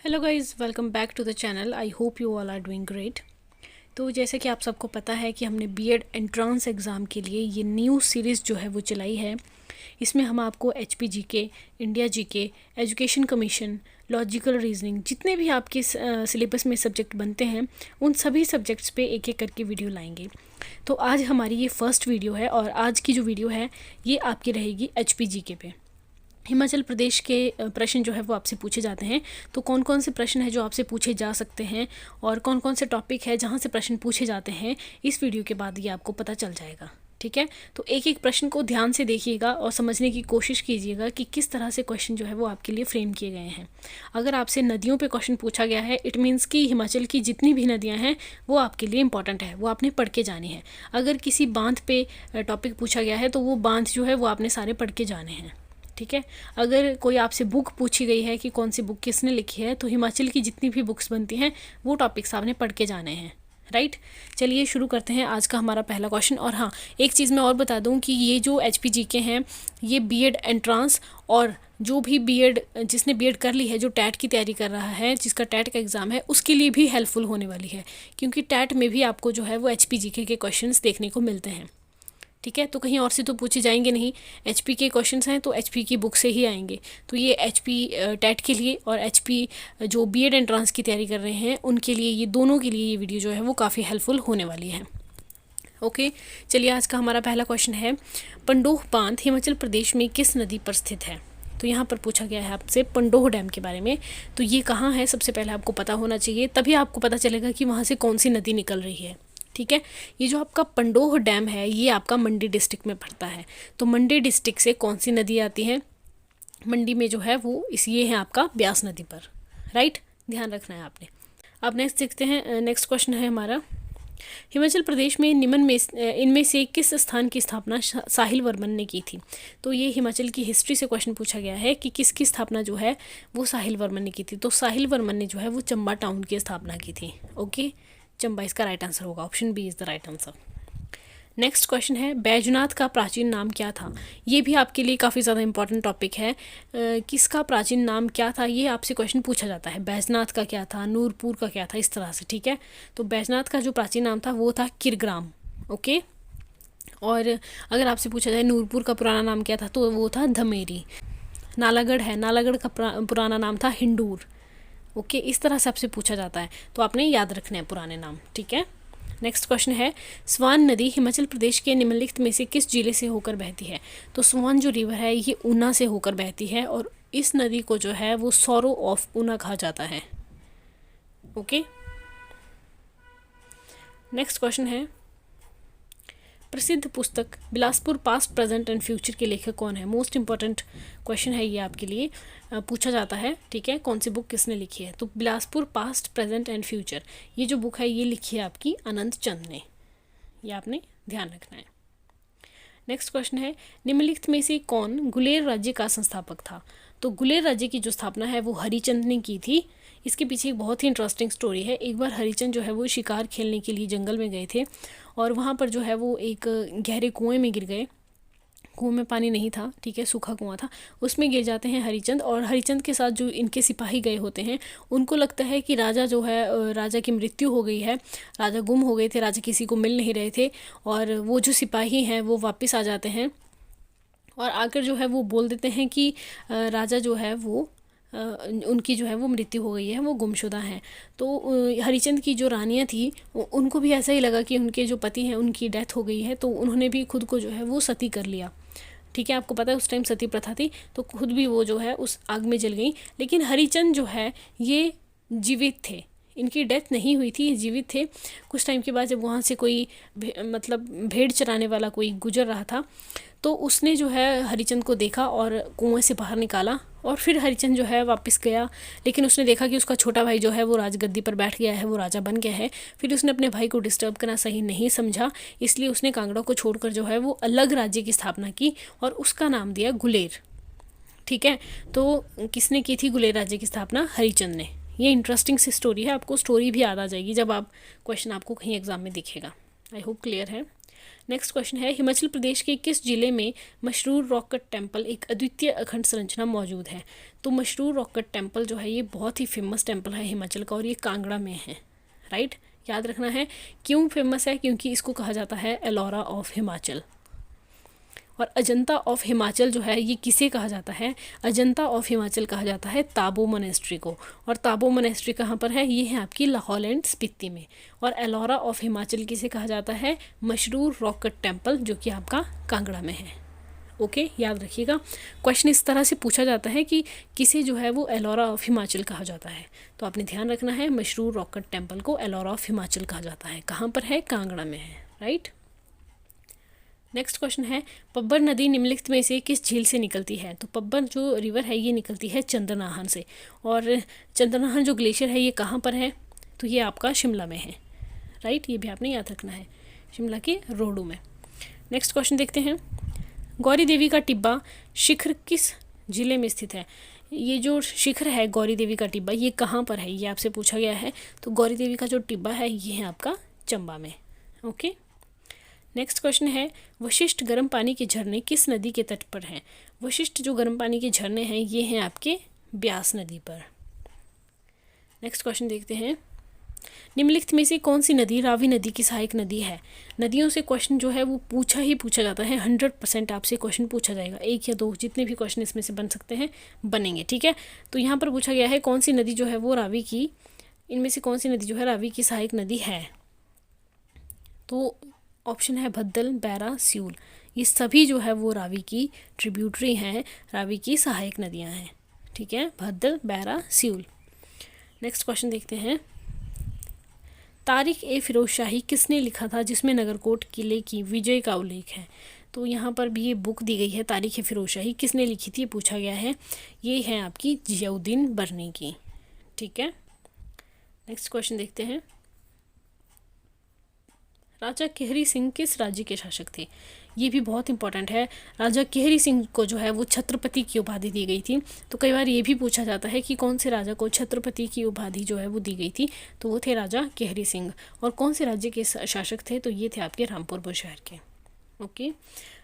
Hello guys, welcome back to the channel. I hope you all are doing great. तो जैसे कि आप सबको पता है कि हमने बीएड एंट्रांस एग्ज़ाम के लिए ये न्यू सीरीज़ जो है वो चलाई है। इसमें हम आपको HP GK, India GK, education commission, logical reasoning, जितने भी आपके सिलेबस में सब्जेक्ट बनते हैं उन सभी सब्जेक्ट्स पे एक एक करके वीडियो लाएंगे। तो आज हमारी ये फर्स्ट वीडियो है और आज की जो वीडियो है ये आपकी रहेगी एचपी जीके पे। हिमाचल प्रदेश के प्रश्न जो है वो आपसे पूछे जाते हैं। तो कौन कौन से प्रश्न है जो आपसे पूछे जा सकते हैं और कौन कौन से टॉपिक है जहाँ से प्रश्न पूछे जाते हैं, इस वीडियो के बाद ये आपको पता चल जाएगा। ठीक है, तो एक एक प्रश्न को ध्यान से देखिएगा और समझने की कोशिश कीजिएगा कि किस तरह से क्वेश्चन जो है वो आपके लिए फ्रेम किए गए हैं। अगर आपसे नदियों पे क्वेश्चन पूछा गया है, इट मीन्स कि हिमाचल की जितनी भी नदियाँ हैं वो आपके लिए इंपॉर्टेंट है, वो आपने पढ़ के जानी है। अगर किसी बांध पे टॉपिक पूछा गया है तो वो बांध जो है वो आपने सारे पढ़ के जाने हैं। ठीक है, अगर कोई आपसे बुक पूछी गई है कि कौन सी बुक किसने लिखी है, तो हिमाचल की जितनी भी बुक्स बनती हैं वो टॉपिक्स आपने पढ़ के जाने हैं। राइट, चलिए शुरू करते हैं आज का हमारा पहला क्वेश्चन। और हाँ, एक चीज़ मैं और बता दूं कि ये जो एचपी के हैं ये बीएड एंट्रांस और जो भी बीएड जिसने बीएड कर ली है, जो टैट की तैयारी कर रहा है, जिसका टैट का एग्ज़ाम है, उसके लिए भी हेल्पफुल होने वाली है, क्योंकि टैट में भी आपको जो है वो एचपी के क्वेश्चंस देखने को मिलते हैं। ठीक है, तो कहीं और से तो पूछे जाएंगे नहीं, एचपी के क्वेश्चंस हैं तो एचपी की बुक से ही आएंगे। तो ये एचपी टैट के लिए और एचपी जो बीएड एंट्रांस की तैयारी कर रहे हैं उनके लिए, ये दोनों के लिए ये वीडियो जो है वो काफ़ी हेल्पफुल होने वाली है। ओके, चलिए आज का हमारा पहला क्वेश्चन है, पंडोह बांध हिमाचल प्रदेश में किस नदी पर स्थित है? तो यहाँ पर पूछा गया है आपसे पंडोह डैम के बारे में। तो ये कहाँ है, सबसे पहले आपको पता होना चाहिए, तभी आपको पता चलेगा कि वहाँ से कौन सी नदी निकल रही है। ठीक है, ये जो आपका पंडोह डैम है ये आपका मंडी डिस्ट्रिक्ट में पड़ता है। तो मंडी डिस्ट्रिक्ट से कौन सी नदी आती है मंडी में जो है वो ये है आपका ब्यास नदी पर। राइट, ध्यान रखना है आपने। अब नेक्स्ट देखते हैं, नेक्स्ट क्वेश्चन है हमारा, हिमाचल प्रदेश में निम्न में इनमें से किस स्थान की स्थापना साहिल वर्मन ने की थी? तो ये हिमाचल की हिस्ट्री से क्वेश्चन पूछा गया है कि किसकी स्थापना जो है वो साहिल वर्मन ने की थी। तो साहिल वर्मन ने जो है वो चंबा टाउन की स्थापना की थी। ओके, चंबा इसका राइट आंसर होगा, option B is the right answer. Next question है, बैजनाथ का प्राचीन नाम क्या था? ये भी आपके लिए काफ़ी ज़्यादा इंपॉर्टेंट टॉपिक है। किसका प्राचीन नाम क्या था ये आपसे क्वेश्चन पूछा जाता है। बैजनाथ का क्या था, नूरपुर का क्या था, इस तरह से। ठीक है, तो बैजनाथ का जो प्राचीन नाम था वो था किरग्राम। ओके, और अगर आपसे पूछा जाए नूरपुर का पुराना नाम क्या था, तो वो था धमेरी। नालागढ़ है, नालागढ़ का पुराना नाम था हिंडूर। ओके, इस तरह से आपसे पूछा जाता है, तो आपने याद रखने हैं पुराने नाम। ठीक है, नेक्स्ट क्वेश्चन है, स्वान नदी हिमाचल प्रदेश के निम्नलिखित में से किस जिले से होकर बहती है? तो स्वान जो रिवर है ये ऊना से होकर बहती है और इस नदी को जो है वो सौरो ऑफ ऊना कहा जाता है। ओके, नेक्स्ट क्वेश्चन है, प्रसिद्ध पुस्तक Bilaspur past present and future के लेखक कौन है? मोस्ट इंपॉर्टेंट क्वेश्चन है ये आपके लिए, पूछा जाता है। ठीक है, कौन सी बुक किसने लिखी है? तो Bilaspur past present and future ये जो बुक है ये लिखी है आपकी अनंत चंद ने, ये आपने ध्यान रखना है। नेक्स्ट क्वेश्चन है, निम्नलिखित में से कौन गुलेर राज्य का संस्थापक था? तो गुलेर राज्य की जो स्थापना है वो हरिचंद ने की थी। इसके पीछे एक बहुत ही इंटरेस्टिंग स्टोरी है। एक बार हरिचंद जो है वो शिकार खेलने के लिए जंगल में गए थे और वहाँ पर जो है वो एक गहरे कुएं में गिर गए। कुएं में पानी नहीं था, ठीक है, सूखा कुआं था, उसमें गिर जाते हैं हरिचंद। और हरिचंद के साथ जो इनके सिपाही गए होते हैं उनको लगता है कि राजा जो है, राजा की मृत्यु हो गई है, राजा गुम हो गए थे, राजा किसी को मिल नहीं रहे थे। और वो जो सिपाही हैं वो वापस आ जाते हैं और आकर जो है वो बोल देते हैं कि राजा जो है वो उनकी जो है वो मृत्यु हो गई है, वो गुमशुदा हैं। तो हरिचंद की जो रानियां थी उनको भी ऐसा ही लगा कि उनके जो पति हैं उनकी डेथ हो गई है, तो उन्होंने भी खुद को जो है वो सती कर लिया। ठीक है, आपको पता है उस टाइम सती प्रथा थी, तो खुद भी वो जो है उस आग में जल गई। लेकिन हरिचंद जो है ये जीवित थे, इनकी डेथ नहीं हुई थी, ये जीवित थे। कुछ टाइम के बाद जब वहाँ से कोई मतलब भेड़ चराने वाला कोई गुजर रहा था तो उसने जो है हरिचंद को देखा और कुएं से बाहर निकाला और फिर हरिचंद जो है वापस गया। लेकिन उसने देखा कि उसका छोटा भाई जो है वो राजगद्दी पर बैठ गया है, वो राजा बन गया है। फिर उसने अपने भाई को डिस्टर्ब करना सही नहीं समझा, इसलिए उसने कांगड़ा को छोड़कर जो है वो अलग राज्य की स्थापना की और उसका नाम दिया गुलेर। ठीक है, तो किसने की थी गुलेर राज्य की स्थापना? हरिचंद ने। ये इंटरेस्टिंग सी स्टोरी है, आपको स्टोरी भी याद आ जाएगी जब आप क्वेश्चन आपको कहीं एग्जाम में दिखेगा। आई होप क्लियर है। नेक्स्ट क्वेश्चन है, हिमाचल प्रदेश के किस जिले में मशरूर रॉक कट टेम्पल एक अद्वितीय अखंड संरचना मौजूद है? तो मशरूर रॉक कट टेम्पल जो है ये बहुत ही फेमस टेम्पल है हिमाचल का और ये कांगड़ा में है, राइट। याद रखना है क्यों फेमस है, क्योंकि इसको कहा जाता है एलोरा ऑफ हिमाचल। और अजंता ऑफ हिमाचल जो है ये किसे कहा जाता है? अजंता ऑफ हिमाचल कहा जाता है ताबो मोनेस्ट्री को। और ताबो मोनेस्ट्री कहाँ पर है? ये है आपकी लाहौल एंड स्पीति में। और एलोरा ऑफ हिमाचल किसे कहा जाता है? मशरूर रॉक कट टेम्पल, जो कि आपका कांगड़ा में है। ओके, याद रखिएगा। क्वेश्चन इस तरह से पूछा जाता है कि किसे जो है वो एलोरा ऑफ हिमाचल कहा जाता है, तो आपने ध्यान रखना है मशरूर रॉक कट टेम्पल को एलोरा ऑफ हिमाचल कहा जाता है। कहाँ पर है? कांगड़ा में है, राइट। नेक्स्ट क्वेश्चन है, पब्बर नदी निम्नलिखित में से किस झील से निकलती है? तो पब्बर जो रिवर है ये निकलती है चंद्रनाहन से। और चंद्रनाहन जो ग्लेशियर है ये कहाँ पर है? तो ये आपका शिमला में है, राइट। ये भी आपने याद रखना है, शिमला के रोडू में। नेक्स्ट क्वेश्चन देखते हैं, गौरी देवी का टिब्बा शिखर किस जिले में स्थित है? ये जो शिखर है गौरी देवी का टिब्बा ये कहाँ पर है, ये आपसे पूछा गया है। तो गौरी देवी का जो टिब्बा है ये है आपका चंबा में। ओके, नेक्स्ट क्वेश्चन है, वशिष्ठ गर्म पानी के झरने किस नदी के तट पर हैं? वशिष्ठ जो गर्म पानी के झरने हैं ये हैं आपके ब्यास नदी पर। नेक्स्ट क्वेश्चन देखते हैं, निम्नलिखित में से कौन सी नदी रावी नदी की सहायक नदी है? नदियों से क्वेश्चन जो है वो पूछा जाता है, 100% आपसे क्वेश्चन पूछा जाएगा। एक या दो जितने भी क्वेश्चन इसमें से बन सकते हैं बनेंगे, ठीक है। तो यहाँ पर पूछा गया है कौन सी नदी जो है वो रावी की, इनमें से कौन सी नदी जो है रावी की सहायक नदी है? तो ऑप्शन है भद्दल, बैरा, स्यूल। ये सभी जो है वो रावी की ट्रिब्यूटरी हैं, रावी की सहायक नदियाँ हैं, ठीक है। भद्दल, बैरा, स्यूल। नेक्स्ट क्वेश्चन देखते हैं, तारिख ए फिरोज शाही किसने लिखा था जिसमें नगरकोट किले की विजय का उल्लेख है? तो यहाँ पर भी ये बुक दी गई है, तारिख ए फिरोज शाही किसने लिखी थी पूछा गया है। ये है आपकी जियाउद्दीन बरनी की, ठीक है। नेक्स्ट क्वेश्चन देखते हैं, राजा केहरी सिंह किस राज्य के शासक थे? ये भी बहुत इंपॉर्टेंट है। राजा केहरी सिंह को जो है वो छत्रपति की उपाधि दी गई थी। तो कई बार ये भी पूछा जाता है कि कौन से राजा को छत्रपति की उपाधि जो है वो दी गई थी, तो वो थे राजा केहरी सिंह। और कौन से राज्य के शासक थे? तो ये थे आपके रामपुर बुशहर के। ओके,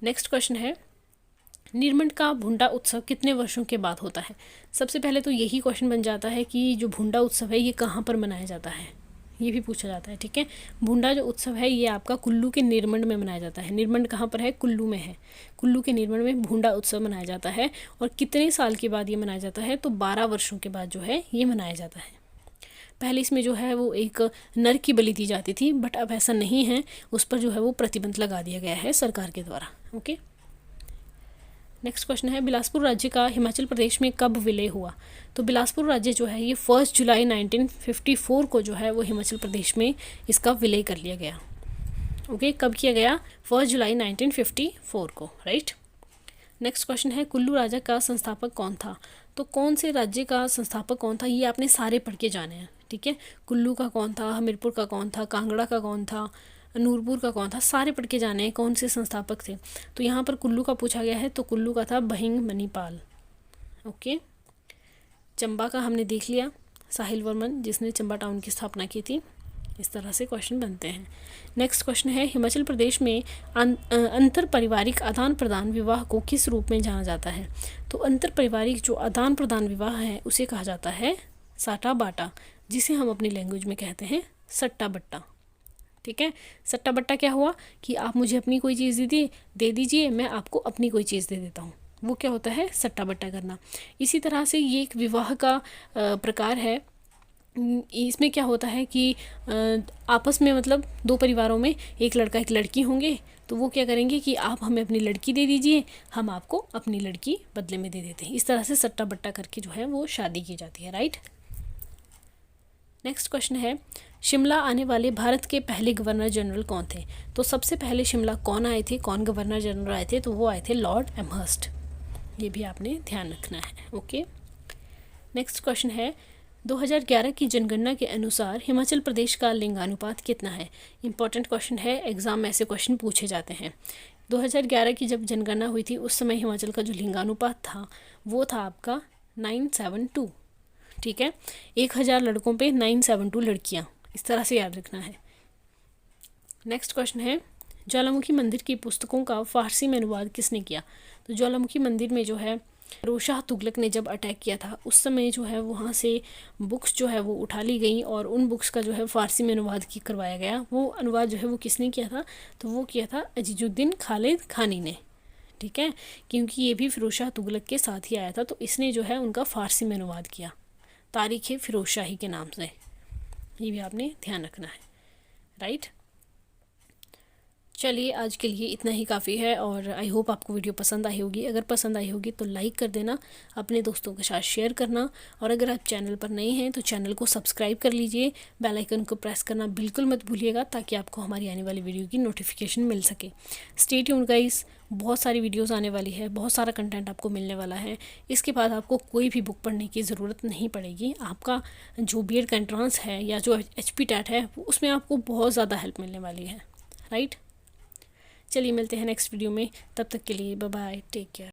नेक्स्ट क्वेश्चन है, नीरमंड का भुंडा उत्सव कितने वर्षों के बाद होता है? सबसे पहले तो यही क्वेश्चन बन जाता है कि जो भुंडा उत्सव है ये कहाँ पर मनाया जाता है, ये भी पूछा जाता है, ठीक है। भुंडा जो उत्सव है ये आपका कुल्लू के निरमंड में मनाया जाता है। निरमंड कहाँ पर है? कुल्लू में है। कुल्लू के निरमंड में भुंडा उत्सव मनाया जाता है। और कितने साल के बाद ये मनाया जाता है? तो 12 वर्षों के बाद जो है ये मनाया जाता है। पहले इसमें जो है वो एक नर की बलि दी जाती थी, बट अब ऐसा नहीं है, उस पर जो है वो प्रतिबंध लगा दिया गया है सरकार के द्वारा। ओके, नेक्स्ट क्वेश्चन है, बिलासपुर राज्य का हिमाचल प्रदेश में कब विलय हुआ? तो बिलासपुर राज्य जो है ये 1 जुलाई 1954 को जो है वो हिमाचल प्रदेश में इसका विलय कर लिया गया। ओके, कब किया गया? 1 जुलाई 1954 को, राइट। नेक्स्ट क्वेश्चन है, कुल्लू राजा का संस्थापक कौन था? तो कौन से राज्य का संस्थापक कौन था ये आपने सारे पढ़ के जाने हैं, ठीक है। कुल्लू का कौन था, हमीरपुर का कौन था, कांगड़ा का कौन था, नूरपुर का कौन था, सारे पढ़ के जाने हैं कौन से संस्थापक थे। तो यहाँ पर कुल्लू का पूछा गया है, तो कुल्लू का था बहिंग मणिपाल। ओके, चंबा का हमने देख लिया, साहिल वर्मन जिसने चंबा टाउन की स्थापना की थी। इस तरह से क्वेश्चन बनते हैं। नेक्स्ट क्वेश्चन है, हिमाचल प्रदेश में अंतर पारिवारिक आदान प्रदान विवाह को किस रूप में जाना जाता है? तो अंतर पारिवारिक जो आदान प्रदान विवाह है उसे कहा जाता है साटा बाटा, जिसे हम अपनी लैंग्वेज में कहते हैं सट्टा बट्टा, ठीक है। सट्टा बट्टा क्या हुआ कि आप मुझे अपनी कोई चीज़ दे दीजिए, मैं आपको अपनी कोई चीज़ दे देता हूँ, वो क्या होता है? सट्टा बट्टा करना। इसी तरह से ये एक विवाह का प्रकार है। इसमें क्या होता है कि आपस में मतलब दो परिवारों में एक लड़का एक लड़की होंगे, तो वो क्या करेंगे कि आप हमें अपनी लड़की दे दीजिए, हम आपको अपनी लड़की बदले में दे देते हैं। इस तरह से सट्टा बट्टा करके जो है वो शादी की जाती है, राइट। नेक्स्ट क्वेश्चन है, शिमला आने वाले भारत के पहले गवर्नर जनरल कौन थे? तो सबसे पहले शिमला कौन आए थे, कौन गवर्नर जनरल आए थे? तो वो आए थे लॉर्ड एमहर्स्ट। ये भी आपने ध्यान रखना है। ओके, नेक्स्ट क्वेश्चन है, 2011 की जनगणना के अनुसार हिमाचल प्रदेश का लिंगानुपात कितना है? इंपॉर्टेंट क्वेश्चन है, एग्जाम में ऐसे क्वेश्चन पूछे जाते हैं। 2011 की जब जनगणना हुई थी उस समय हिमाचल का जो लिंगानुपात था वो था आपका 972, ठीक है। 1000 लड़कों पे 972 लड़कियां, इस तरह से याद रखना है। नेक्स्ट क्वेश्चन है, ज्वालामुखी मंदिर की पुस्तकों का फ़ारसी में अनुवाद किसने किया? तो ज्वालामुखी मंदिर में जो है फिरोज शाह तुगलक ने जब अटैक किया था उस समय जो है वहाँ से बुक्स जो है वो उठा ली गई और उन बुक्स का जो है फ़ारसी में अनुवाद करवाया गया। वो अनुवाद जो है वो किसने किया था? तो वो किया था अजीजुद्दीन खालिद खानी ने। ठीक है, क्योंकि ये भी फिरोज शाह तुगलक के साथ ही आया था, तो इसने जो है उनका फ़ारसी में अनुवाद किया तारीख़ फिरोज शाही के नाम से। ये भी आपने ध्यान रखना है, राइट। चलिए आज के लिए इतना ही काफ़ी है और आई होप आपको वीडियो पसंद आई होगी। अगर पसंद आई होगी तो लाइक कर देना, अपने दोस्तों के साथ शेयर करना, और अगर आप चैनल पर नए हैं तो चैनल को सब्सक्राइब कर लीजिए। बेल आइकन को प्रेस करना बिल्कुल मत भूलिएगा ताकि आपको हमारी आने वाली वीडियो की नोटिफिकेशन मिल सके। स्टे ट्यून्ड गाइस, बहुत सारी वीडियोज़ आने वाली है, बहुत सारा कंटेंट आपको मिलने वाला है। इसके बाद आपको कोई भी बुक पढ़ने की ज़रूरत नहीं पड़ेगी। आपका जो बीएड का एंट्रेंस है या जो HP टेट है उसमें आपको बहुत ज़्यादा हेल्प मिलने वाली है, राइट। चलिए मिलते हैं नेक्स्ट वीडियो में, तब तक के लिए बाय बाय, टेक केयर।